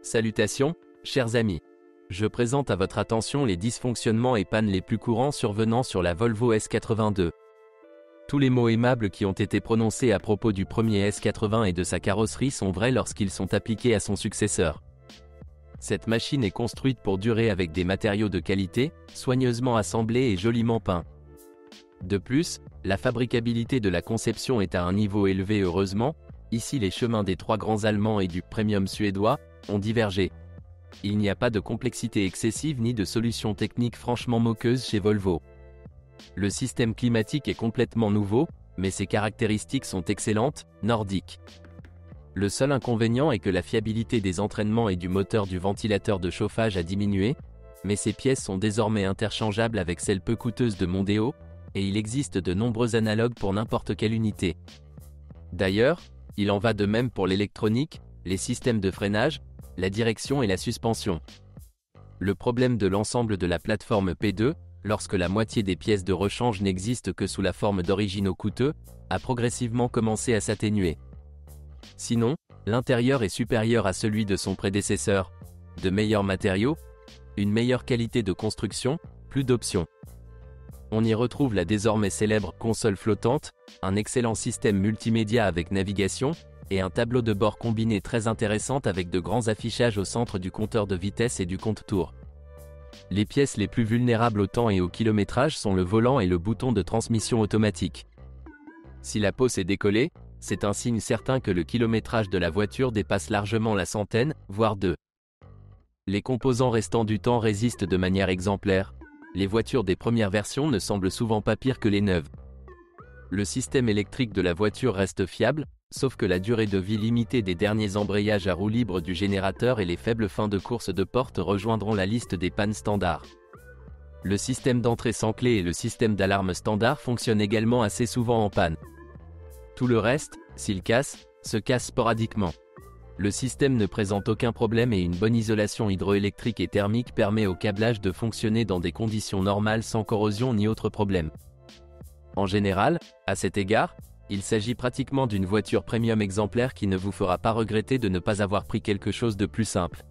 Salutations, chers amis. Je présente à votre attention les dysfonctionnements et pannes les plus courants survenant sur la Volvo S82. Tous les mots aimables qui ont été prononcés à propos du premier S80 et de sa carrosserie sont vrais lorsqu'ils sont appliqués à son successeur. Cette machine est construite pour durer avec des matériaux de qualité, soigneusement assemblés et joliment peints. De plus, la fabricabilité de la conception est à un niveau élevé heureusement. Ici les chemins des trois grands allemands et du premium suédois ont divergé. Il n'y a pas de complexité excessive ni de solution technique franchement moqueuse chez Volvo. Le système climatique est complètement nouveau, mais ses caractéristiques sont excellentes, nordiques. Le seul inconvénient est que la fiabilité des entraînements et du moteur du ventilateur de chauffage a diminué, mais ces pièces sont désormais interchangeables avec celles peu coûteuses de Mondeo, et il existe de nombreux analogues pour n'importe quelle unité. D'ailleurs, il en va de même pour l'électronique, les systèmes de freinage, la direction et la suspension. Le problème de l'ensemble de la plateforme P2, lorsque la moitié des pièces de rechange n'existent que sous la forme d'originaux coûteux, a progressivement commencé à s'atténuer. Sinon, l'intérieur est supérieur à celui de son prédécesseur. De meilleurs matériaux, une meilleure qualité de construction, plus d'options. On y retrouve la désormais célèbre console flottante, un excellent système multimédia avec navigation, et un tableau de bord combiné très intéressant avec de grands affichages au centre du compteur de vitesse et du compte-tours. Les pièces les plus vulnérables au temps et au kilométrage sont le volant et le bouton de transmission automatique. Si la peau s'est décollée, c'est un signe certain que le kilométrage de la voiture dépasse largement la centaine, voire 2. Les composants restants du temps résistent de manière exemplaire. Les voitures des premières versions ne semblent souvent pas pires que les neuves. Le système électrique de la voiture reste fiable, sauf que la durée de vie limitée des derniers embrayages à roue libre du générateur et les faibles fins de course de porte rejoindront la liste des pannes standards. Le système d'entrée sans clé et le système d'alarme standard fonctionnent également assez souvent en panne. Tout le reste, s'il casse, se casse sporadiquement. Le système ne présente aucun problème et une bonne isolation hydroélectrique et thermique permet au câblage de fonctionner dans des conditions normales sans corrosion ni autre problème. En général, à cet égard, il s'agit pratiquement d'une voiture premium exemplaire qui ne vous fera pas regretter de ne pas avoir pris quelque chose de plus simple.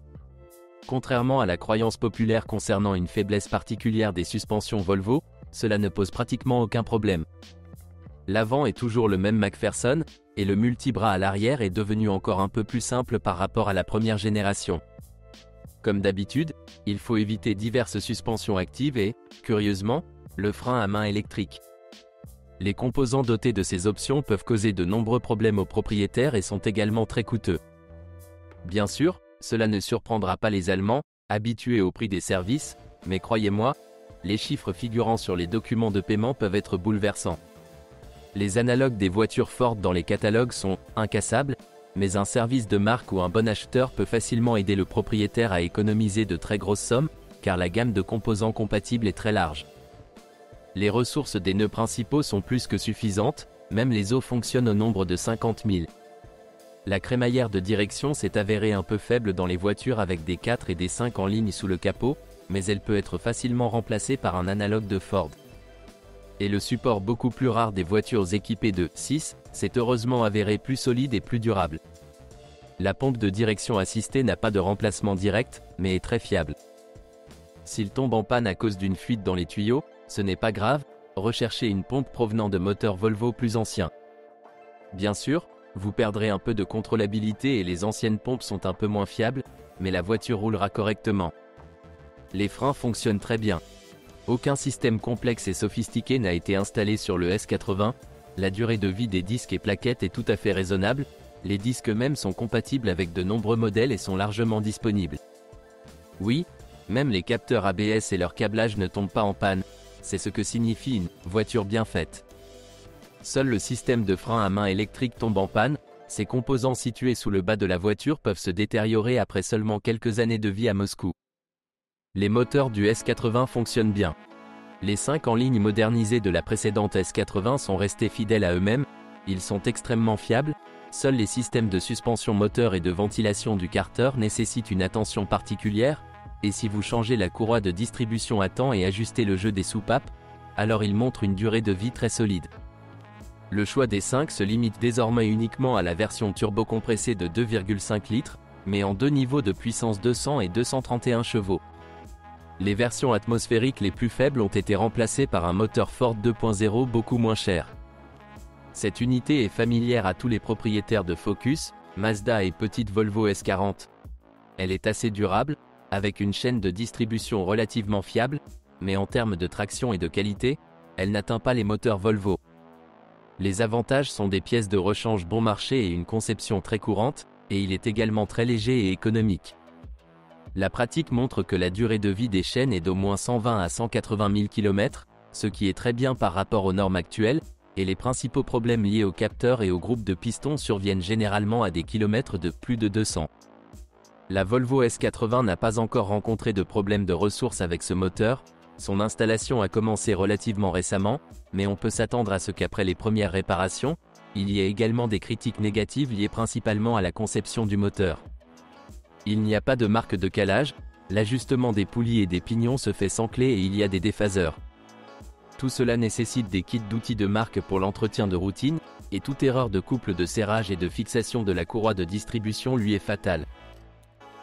Contrairement à la croyance populaire concernant une faiblesse particulière des suspensions Volvo, cela ne pose pratiquement aucun problème. L'avant est toujours le même McPherson, et le multibras à l'arrière est devenu encore un peu plus simple par rapport à la première génération. Comme d'habitude, il faut éviter diverses suspensions actives et, curieusement, le frein à main électrique. Les composants dotés de ces options peuvent causer de nombreux problèmes aux propriétaires et sont également très coûteux. Bien sûr, cela ne surprendra pas les Allemands, habitués au prix des services, mais croyez-moi, les chiffres figurant sur les documents de paiement peuvent être bouleversants. Les analogues des voitures Ford dans les catalogues sont incassables, mais un service de marque ou un bon acheteur peut facilement aider le propriétaire à économiser de très grosses sommes, car la gamme de composants compatibles est très large. Les ressources des nœuds principaux sont plus que suffisantes, même les os fonctionnent au nombre de 50 000. La crémaillère de direction s'est avérée un peu faible dans les voitures avec des 4 et des 5 en ligne sous le capot, mais elle peut être facilement remplacée par un analogue de Ford. Et le support beaucoup plus rare des voitures équipées de 6 s'est heureusement avéré plus solide et plus durable. La pompe de direction assistée n'a pas de remplacement direct, mais est très fiable. S'il tombe en panne à cause d'une fuite dans les tuyaux, ce n'est pas grave, recherchez une pompe provenant de moteurs Volvo plus anciens. Bien sûr, vous perdrez un peu de contrôlabilité et les anciennes pompes sont un peu moins fiables, mais la voiture roulera correctement. Les freins fonctionnent très bien. Aucun système complexe et sophistiqué n'a été installé sur le S80, la durée de vie des disques et plaquettes est tout à fait raisonnable, les disques eux-mêmes sont compatibles avec de nombreux modèles et sont largement disponibles. Oui, même les capteurs ABS et leur câblage ne tombent pas en panne, c'est ce que signifie une voiture bien faite. Seul le système de frein à main électrique tombe en panne, ces composants situés sous le bas de la voiture peuvent se détériorer après seulement quelques années de vie à Moscou. Les moteurs du S80 fonctionnent bien. Les 5 en ligne modernisés de la précédente S80 sont restés fidèles à eux-mêmes, ils sont extrêmement fiables, seuls les systèmes de suspension moteur et de ventilation du carter nécessitent une attention particulière, et si vous changez la courroie de distribution à temps et ajustez le jeu des soupapes, alors ils montrent une durée de vie très solide. Le choix des 5 se limite désormais uniquement à la version turbocompressée de 2,5 litres, mais en deux niveaux de puissance 200 et 231 chevaux. Les versions atmosphériques les plus faibles ont été remplacées par un moteur Ford 2.0 beaucoup moins cher. Cette unité est familière à tous les propriétaires de Focus, Mazda et petite Volvo S40. Elle est assez durable, avec une chaîne de distribution relativement fiable, mais en termes de traction et de qualité, elle n'atteint pas les moteurs Volvo. Les avantages sont des pièces de rechange bon marché et une conception très courante, et il est également très léger et économique. La pratique montre que la durée de vie des chaînes est d'au moins 120 à 180 000 km, ce qui est très bien par rapport aux normes actuelles, et les principaux problèmes liés aux capteurs et au groupe de pistons surviennent généralement à des kilomètres de plus de 200. La Volvo S80 n'a pas encore rencontré de problème de ressources avec ce moteur, son installation a commencé relativement récemment, mais on peut s'attendre à ce qu'après les premières réparations, il y ait également des critiques négatives liées principalement à la conception du moteur. Il n'y a pas de marque de calage, l'ajustement des poulies et des pignons se fait sans clé et il y a des déphaseurs. Tout cela nécessite des kits d'outils de marque pour l'entretien de routine, et toute erreur de couple de serrage et de fixation de la courroie de distribution lui est fatale.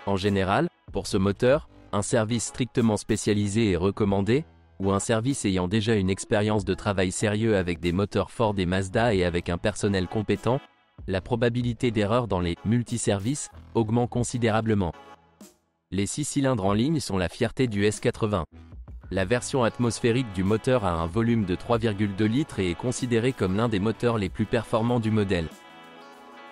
En général, pour ce moteur, un service strictement spécialisé est recommandé, ou un service ayant déjà une expérience de travail sérieux avec des moteurs Ford et Mazda et avec un personnel compétent, la probabilité d'erreur dans les multiservices augmente considérablement. Les 6 cylindres en ligne sont la fierté du S80. La version atmosphérique du moteur a un volume de 3,2 litres et est considérée comme l'un des moteurs les plus performants du modèle.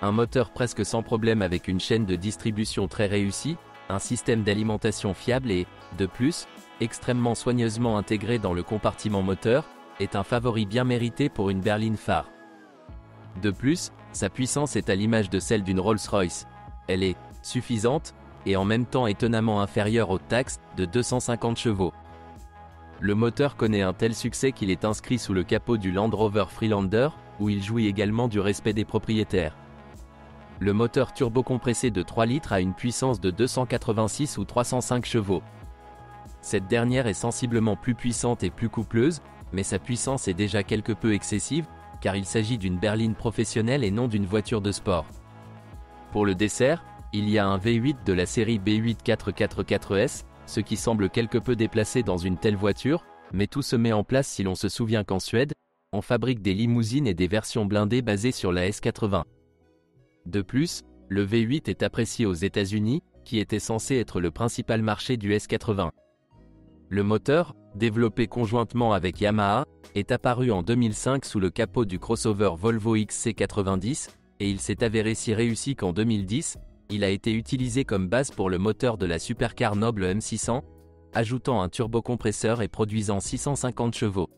Un moteur presque sans problème avec une chaîne de distribution très réussie, un système d'alimentation fiable et, de plus, extrêmement soigneusement intégré dans le compartiment moteur, est un favori bien mérité pour une berline phare. De plus, sa puissance est à l'image de celle d'une Rolls-Royce. Elle est suffisante, et en même temps étonnamment inférieure aux taxes, de 250 chevaux. Le moteur connaît un tel succès qu'il est inscrit sous le capot du Land Rover Freelander, où il jouit également du respect des propriétaires. Le moteur turbocompressé de 3 litres a une puissance de 286 ou 305 chevaux. Cette dernière est sensiblement plus puissante et plus coupleuse, mais sa puissance est déjà quelque peu excessive, car il s'agit d'une berline professionnelle et non d'une voiture de sport. Pour le dessert, il y a un V8 de la série B8 444S, ce qui semble quelque peu déplacé dans une telle voiture, mais tout se met en place si l'on se souvient qu'en Suède, on fabrique des limousines et des versions blindées basées sur la S80. De plus, le V8 est apprécié aux États-Unis, qui était censé être le principal marché du S80. Le moteur, développé conjointement avec Yamaha, est apparu en 2005 sous le capot du crossover Volvo XC90, et il s'est avéré si réussi qu'en 2010, il a été utilisé comme base pour le moteur de la supercar Noble M600, ajoutant un turbocompresseur et produisant 650 chevaux.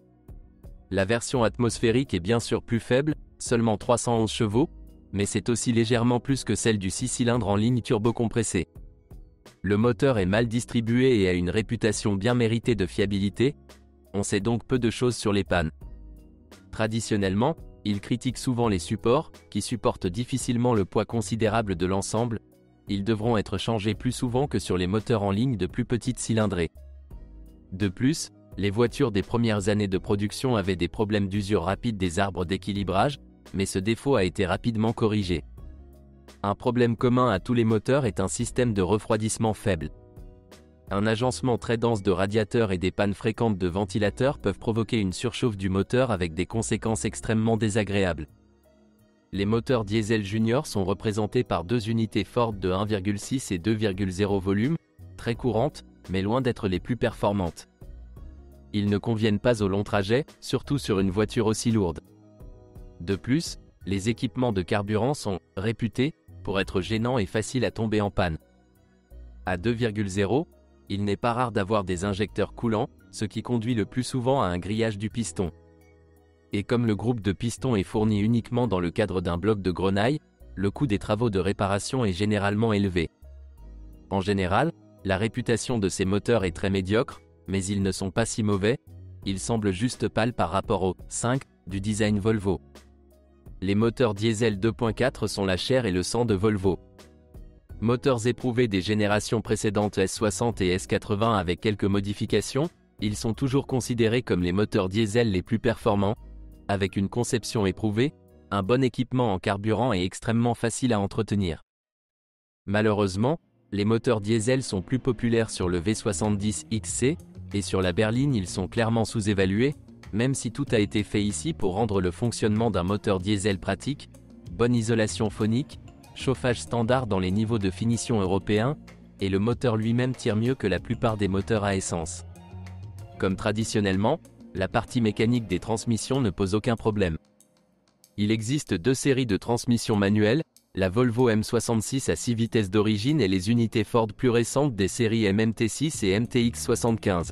La version atmosphérique est bien sûr plus faible, seulement 311 chevaux, mais c'est aussi légèrement plus que celle du 6 cylindres en ligne turbocompressé. Le moteur est mal distribué et a une réputation bien méritée de fiabilité, on sait donc peu de choses sur les pannes. Traditionnellement, il critique souvent les supports, qui supportent difficilement le poids considérable de l'ensemble. Ils devront être changés plus souvent que sur les moteurs en ligne de plus petite cylindrée. De plus, les voitures des premières années de production avaient des problèmes d'usure rapide des arbres d'équilibrage, mais ce défaut a été rapidement corrigé. Un problème commun à tous les moteurs est un système de refroidissement faible. Un agencement très dense de radiateurs et des pannes fréquentes de ventilateurs peuvent provoquer une surchauffe du moteur avec des conséquences extrêmement désagréables. Les moteurs diesel junior sont représentés par deux unités Ford de 1,6 et 2,0 volume, très courantes, mais loin d'être les plus performantes. Ils ne conviennent pas aux longs trajets, surtout sur une voiture aussi lourde. De plus, les équipements de carburant sont réputés pour être gênants et faciles à tomber en panne. À 2,0, il n'est pas rare d'avoir des injecteurs coulants, ce qui conduit le plus souvent à un grillage du piston. Et comme le groupe de pistons est fourni uniquement dans le cadre d'un bloc de grenaille, le coût des travaux de réparation est généralement élevé. En général, la réputation de ces moteurs est très médiocre, mais ils ne sont pas si mauvais, ils semblent juste pâles par rapport au 5 du design Volvo. Les moteurs diesel 2.4 sont la chair et le sang de Volvo. Moteurs éprouvés des générations précédentes S60 et S80 avec quelques modifications, ils sont toujours considérés comme les moteurs diesel les plus performants, avec une conception éprouvée, un bon équipement en carburant et extrêmement facile à entretenir. Malheureusement, les moteurs diesel sont plus populaires sur le V70 XC, et sur la berline ils sont clairement sous-évalués, même si tout a été fait ici pour rendre le fonctionnement d'un moteur diesel pratique, bonne isolation phonique, chauffage standard dans les niveaux de finition européens, et le moteur lui-même tire mieux que la plupart des moteurs à essence. Comme traditionnellement, la partie mécanique des transmissions ne pose aucun problème. Il existe deux séries de transmissions manuelles, la Volvo M66 à 6 vitesses d'origine et les unités Ford plus récentes des séries MMT6 et MTX75.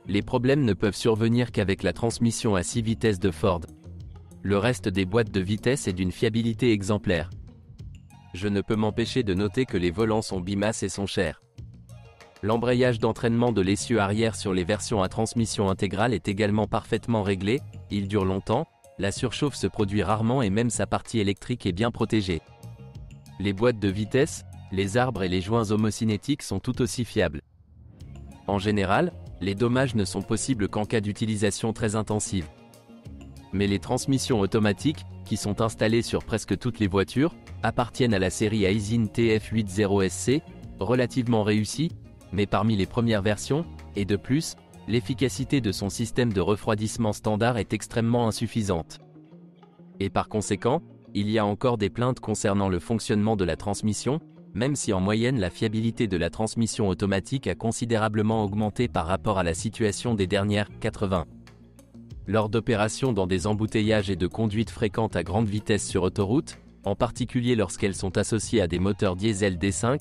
Les problèmes ne peuvent survenir qu'avec la transmission à 6 vitesses de Ford. Le reste des boîtes de vitesse est d'une fiabilité exemplaire. Je ne peux m'empêcher de noter que les volants sont bimasse et sont chers. L'embrayage d'entraînement de l'essieu arrière sur les versions à transmission intégrale est également parfaitement réglé, il dure longtemps, la surchauffe se produit rarement et même sa partie électrique est bien protégée. Les boîtes de vitesse, les arbres et les joints homocinétiques sont tout aussi fiables. En général, les dommages ne sont possibles qu'en cas d'utilisation très intensive. Mais les transmissions automatiques, qui sont installées sur presque toutes les voitures, appartiennent à la série Aisin TF80SC, relativement réussie, mais parmi les premières versions, et de plus, l'efficacité de son système de refroidissement standard est extrêmement insuffisante. Et par conséquent, il y a encore des plaintes concernant le fonctionnement de la transmission, même si en moyenne la fiabilité de la transmission automatique a considérablement augmenté par rapport à la situation des dernières 80. Lors d'opérations dans des embouteillages et de conduites fréquentes à grande vitesse sur autoroute, en particulier lorsqu'elles sont associées à des moteurs diesel D5,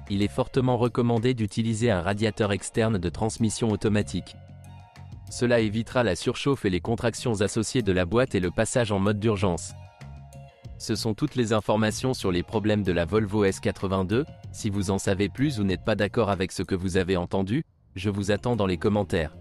il est fortement recommandé d'utiliser un radiateur externe de transmission automatique. Cela évitera la surchauffe et les contractions associées de la boîte et le passage en mode d'urgence. Ce sont toutes les informations sur les problèmes de la Volvo S82. Si vous en savez plus ou n'êtes pas d'accord avec ce que vous avez entendu, je vous attends dans les commentaires.